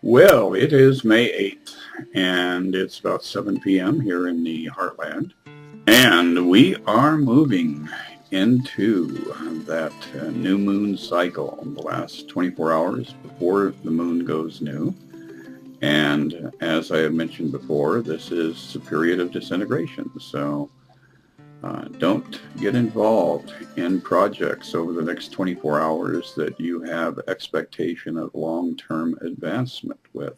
Well, it is May 8th, and it's about 7 p.m. here in the Heartland, and we are moving into that new moon cycle, the last 24 hours before the moon goes new. And as I have mentioned before, this is a period of disintegration, so don't get involved in projects over the next 24 hours that you have expectation of long-term advancement with,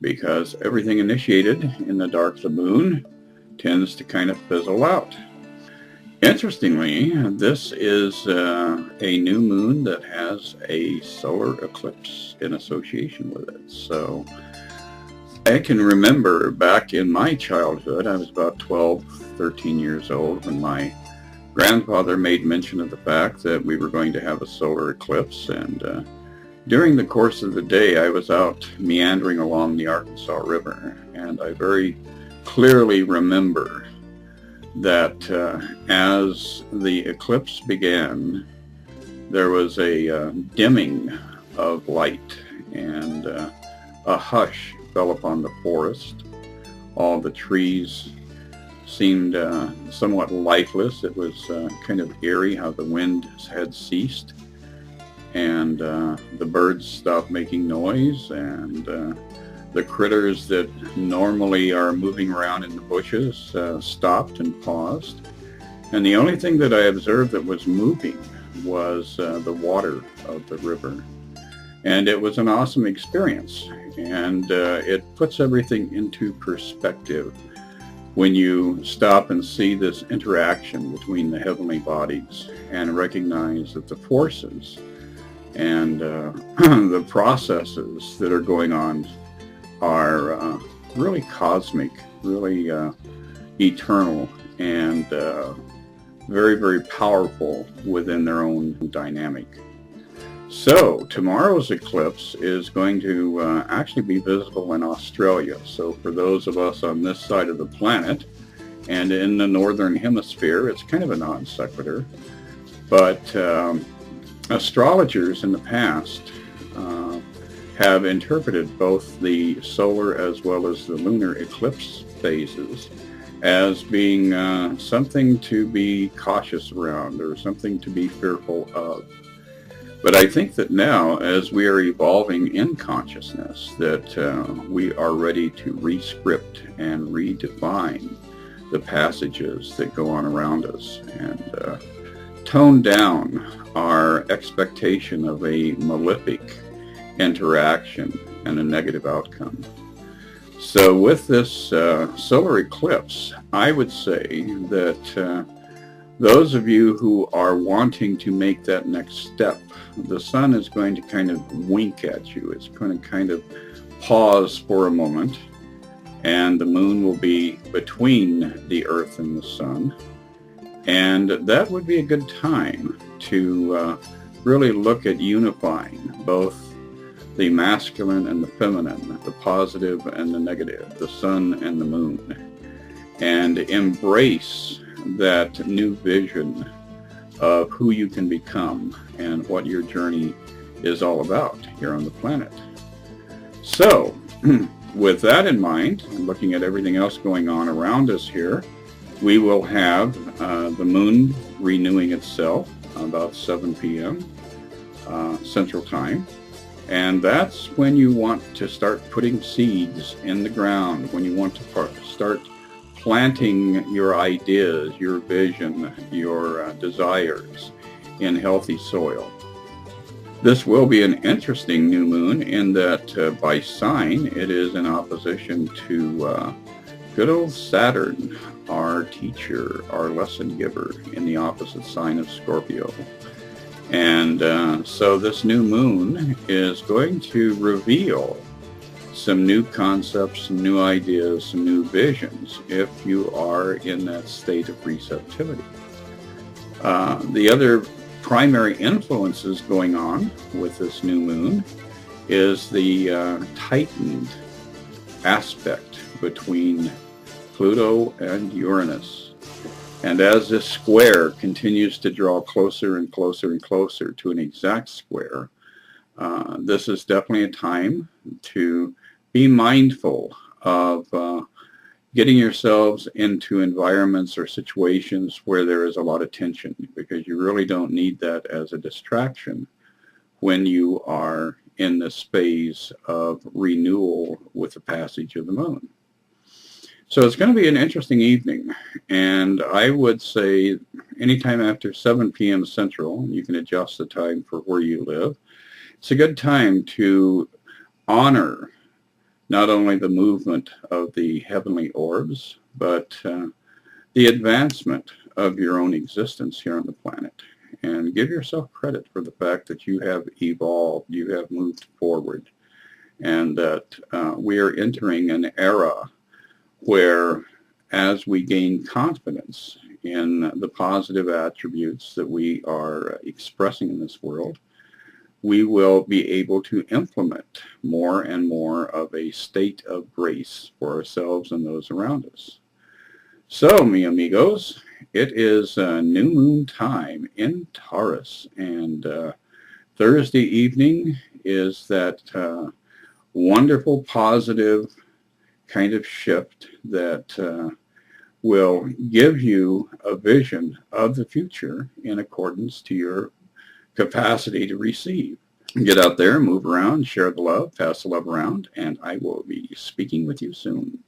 because everything initiated in the dark of the moon tends to kind of fizzle out. Interestingly, this is a new moon that has a solar eclipse in association with it. So I can remember back in my childhood, I was about 12, 13 years old, when my grandfather made mention of the fact that we were going to have a solar eclipse. And during the course of the day, I was out meandering along the Arkansas River, and I very clearly remember that as the eclipse began, there was a dimming of light, and a hush fell upon the forest. All the trees seemed somewhat lifeless. It was kind of eerie how the wind had ceased, and the birds stopped making noise, and the critters that normally are moving around in the bushes stopped and paused. And the only thing that I observed that was moving was the water of the river. And it was an awesome experience. And it puts everything into perspective when you stop and see this interaction between the heavenly bodies and recognize that the forces and the processes that are going on are really cosmic, really eternal, and very, very powerful within their own dynamic. So tomorrow's eclipse is going to actually be visible in Australia. So for those of us on this side of the planet and in the northern hemisphere, it's kind of a non sequitur. But astrologers in the past have interpreted both the solar as well as the lunar eclipse phases as being something to be cautious around or something to be fearful of. But I think that now, as we are evolving in consciousness, that we are ready to rescript and redefine the passages that go on around us, and tone down our expectation of a malefic interaction and a negative outcome. So with this solar eclipse, I would say that those of you who are wanting to make that next step, the sun is going to kind of wink at you. It's going to kind of pause for a moment, and the moon will be between the earth and the sun. And that would be a good time to really look at unifying both the masculine and the feminine, the positive and the negative, the sun and the moon, and embrace that new vision of who you can become and what your journey is all about here on the planet. So, with that in mind, and looking at everything else going on around us here, we will have the moon renewing itself about 7 p.m. Central Time. And that's when you want to start putting seeds in the ground, when you want to start planting your ideas, your vision, your desires in healthy soil. This will be an interesting new moon in that by sign it is in opposition to good old Saturn, our teacher, our lesson giver, in the opposite sign of Scorpio. And so this new moon is going to reveal some new concepts, some new ideas, some new visions if you are in that state of receptivity. The other primary influences going on with this new moon is the tightened aspect between Pluto and Uranus. And as this square continues to draw closer and closer and closer to an exact square, This is definitely a time to be mindful of getting yourselves into environments or situations where there is a lot of tension, because you really don't need that as a distraction when you are in this phase of renewal with the passage of the moon. So it's going to be an interesting evening, and I would say anytime after 7 p.m. Central, you can adjust the time for where you live. It's a good time to honor not only the movement of the heavenly orbs, but the advancement of your own existence here on the planet. And give yourself credit for the fact that you have evolved, you have moved forward, and that we are entering an era where, as we gain confidence in the positive attributes that we are expressing in this world, we will be able to implement more and more of a state of grace for ourselves and those around us. So, mi amigos, it is new moon time in Taurus, and Thursday evening is that wonderful positive kind of shift that will give you a vision of the future in accordance to your capacity to receive. Get out there, move around, share the love, pass the love around, and I will be speaking with you soon.